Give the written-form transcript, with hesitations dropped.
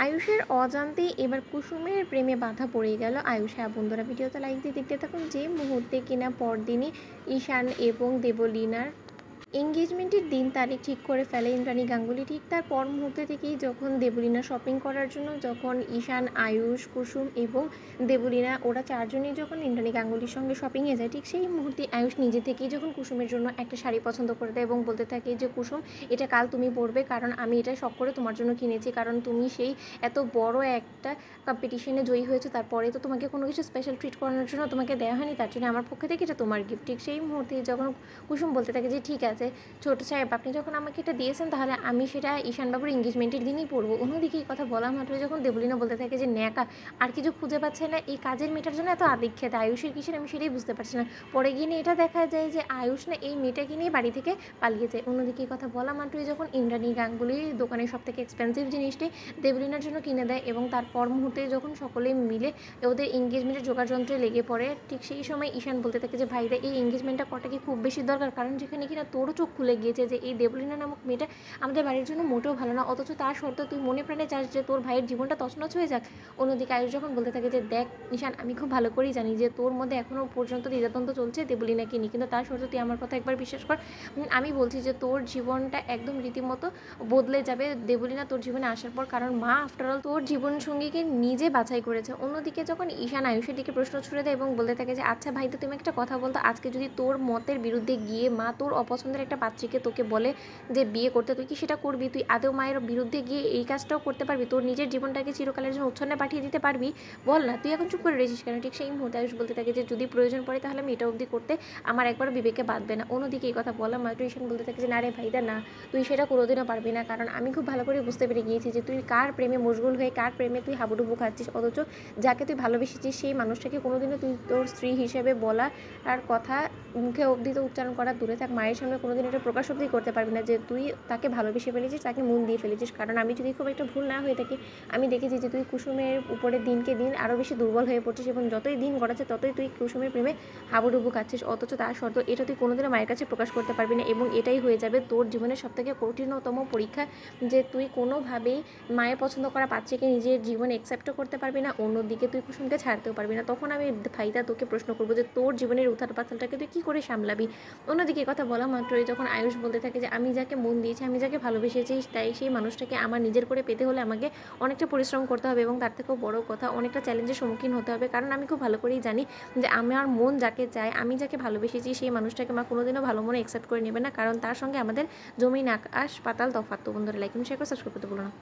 আয়ুষের অজান্তেই এবার কুসুমের প্রেমে বাধা পড়ে গেল আয়ুষ। হ্যাঁ বন্ধুরা, ভিডিওতে লাইক দিয়ে দেখতে থাকুন। যে মুহূর্তে কিনা পরদিনই ঈশান এবং দেবলীনার এঙ্গেজমেন্টের দিন তারিখ ঠিক করে ফেলে ইন্দ্রাণী গাঙ্গুলি, ঠিক তার পর মুহূর্তে থেকেই যখন দেবলীনা শপিং করার জন্য, যখন ঈশান, আয়ুষ, কুসুম এবং দেবলীনা ওরা চারজনই যখন ইন্দ্রাণী গাঙ্গুলির সঙ্গে শপিংয়ে যায়, ঠিক সেই মুহূর্তে আয়ুষ নিজে থেকেই যখন কুসুমের জন্য একটা শাড়ি পছন্দ করে দেয় এবং বলতে থাকে যে কুসুম, এটা কাল তুমি পরবে, কারণ আমি এটা শখ করে তোমার জন্য কিনেছি, কারণ তুমি সেই এত বড় একটা কম্পিটিশনে জয়ী হয়েছে, তারপরে তো তোমাকে কোনো কিছু স্পেশাল ট্রিট করানোর জন্য তোমাকে দেওয়া হয়নি, তার জন্য আমার পক্ষ থেকে এটা তোমার গিফট। ঠিক সেই মুহূর্তে যখন কুসুম বলতে থাকে যে ঠিক আছে ছোটো সাহেব, আপনি যখন আমাকে এটা দিয়েছেন তাহলে আমি সেটা ঈশানবাবুর এঙ্গেজমেন্টের দিনই পড়বো। অন্যদিকে এই কথা বলা মাত্রই যখন দেবলীনা বলতে থাকে যে ন্যাকা আর কিছু খুঁজে পাচ্ছে না এই কাজের মেয়েটার জন্য এত আদিক্ষেতা, আয়ুষের কিসের আমি সেটাই বুঝতে পারছি না। পরে গিয়ে নিয়ে এটা দেখা যায় যে আয়ুষ না এই মেয়েটাকে নিয়ে বাড়ি থেকে পালিয়ে যায়। অন্যদিকে এই কথা বলা মাত্রই যখন ইন্দ্রাণী গাঙ্গুলির দোকানের সব থেকে এক্সপেন্সিভ জিনিসটি দেবলীনার জন্য কিনে দেয় এবং তারপর মুহূর্তে যখন সকলে মিলে ওদের এঙ্গেজমেন্টের যোগাযন্ত্রে লেগে পড়ে, ঠিক সেই সময় ঈশান বলতে থাকে যে ভাইরা এই এঙ্গেজমেন্টটা কটা কি খুব বেশি দরকার, কারণ যেখানে কিনা তোরও চোখ খুলে গিয়েছে যে এই দেবলীনা নামক মেয়েটা আমাদের বাড়ির জন্য মোটেও ভালো না, অথচ তার সত্ত্বেও তুই মনে প্রাণে চাস যে তোর ভাইয়ের জীবনটা তছনছ হয়ে যাক। অন্যদিকে আয়ুষ যখন বলতে থাকে যে দেখ ঈশান, আমি খুব ভালো করেই জানি যে তোর মধ্যে এখনও পর্যন্ত দ্বিধাদ্বন্দ্ব চলছে দেবলীনাকে নিয়ে, কিন্তু তার সত্ত্বেও তুই আমার কথা একবার বিশ্বাস কর। আমি বলছি যে তোর জীবনটা একদম রীতিমতো বদলে যাবে দেবলীনা তোর জীবনে আসার পর, কারণ মা আফটারঅল তোর জীবনসঙ্গীকে নিজে বাছাই করেছে। অন্যদিকে যখন ঈশান আয়ুষের দিকে প্রশ্ন ছুড়ে দেয় এবং বলতে থাকে যে আচ্ছা ভাই, তো তুমি একটা কথা বলতো, আজকে যদি তোর মতের বিরুদ্ধে গিয়ে মা তোর অপছন্দের একটা পাত্রীকে তোকে বলে যে বিয়ে করতে, তুই কি সেটা করবি? তুই আদৌ মায়ের বিরুদ্ধে গিয়ে এই কাজটাও করতে পারবি? তোর নিজের জীবনটাকে চিরকালের জন্য উচ্ছন্নে পাঠিয়ে দিতে পারবি? বল না, তুই এখন চুপ করে রয়েছিস কেন? ঠিক সেই মুহূর্তে আয়ুষ বলতে থাকে যে যদি প্রয়োজন পড়ে তাহলে আমি এটা অবধি করতে আমার একবারও বিবেকে বাঁধবে না। অন্যদিকে এই কথা বলা মাত্র ঈশান বলতে থাকে যে না রে ভাইদা না, তুই সেটা কোনোদিনও পারবি না, কারণ আমি খুব ভালো করে বুঝতে পেরে গিয়েছি যে তুই কার প্রেমে মশগুল হয়ে কার প্রেমে তুই হাবুডুবু খাচ্ছিস, অথচ যাকে তুই ভালোবেসেছিস সেই মানুষটাকে কোনোদিনও তুই তোর স্ত্রী হিসেবে বলা আর কথা মুখে অবধি তো উচ্চারণ করা দূরে থাক, মায়ের সামনে কোনোদিন এটা প্রকাশ অবধি করতে পারবি না যে তুই তাকে ভালোবেসে ফেলেছিস, তাকে মন দিয়ে ফেলেছিস। কারণ আমি যদি খুব একটা ভুল না হয়ে থাকি, আমি দেখেছি যে তুই কুসুমের উপরে দিনকে দিন আরও বেশি দুর্বল হয়ে পড়ছিস এবং যতই দিন গড়াচ্ছে ততই তুই কুসুমের প্রেমে হাবুডুবু খাচ্ছিস, অথচ তার সত্ত্বেও এটা তুই কোনোদিনও মায়ের কাছে প্রকাশ করতে পারবি না এবং এটাই হয়ে যাবে তোর জীবনের সবথেকে কঠিনতম পরীক্ষা, যে তুই কোনোভাবেই মায়ের পছন্দ করা পাত্রীকে নিজের জীবনে অ্যাকসেপ্টও করতে পারবি না, অন্যদিকে তুই কুসুমকে ছাড়তেও পারবি না। তখন আমি ফাইদা তোকে প্রশ্ন করবো যে তোর জীবনের উথাল পাথালটাকে তুই কী করে সামলাবি? অন্যদিকে কথা বলা মাত্রই যখন আয়ুষ বলতে থাকে যে আমি যাকে মন দিয়েছি, আমি যাকে ভালোবেসেছি, তাই সেই মানুষটাকে আমার নিজের করে পেতে হলে আমাকে অনেকটা পরিশ্রম করতে হবে এবং তার থেকেও বড় কথা অনেকটা চ্যালেঞ্জের সম্মুখীন হতে হবে, কারণ আমি খুব ভালো করেই জানি যে আমার মন যাকে চায়, আমি যাকে ভালোবেসেছি সেই মানুষটাকে মা কোনোদিনও ভালো মনে অ্যাকসেপ্ট করে নেবে না, কারণ তার সঙ্গে আমাদের জমিন আকাশ পাতাল তফাৎ। তো বন্ধুরা লাইক এবং শেয়ার করে সাবস্ক্রাইব করতে ভুলো না।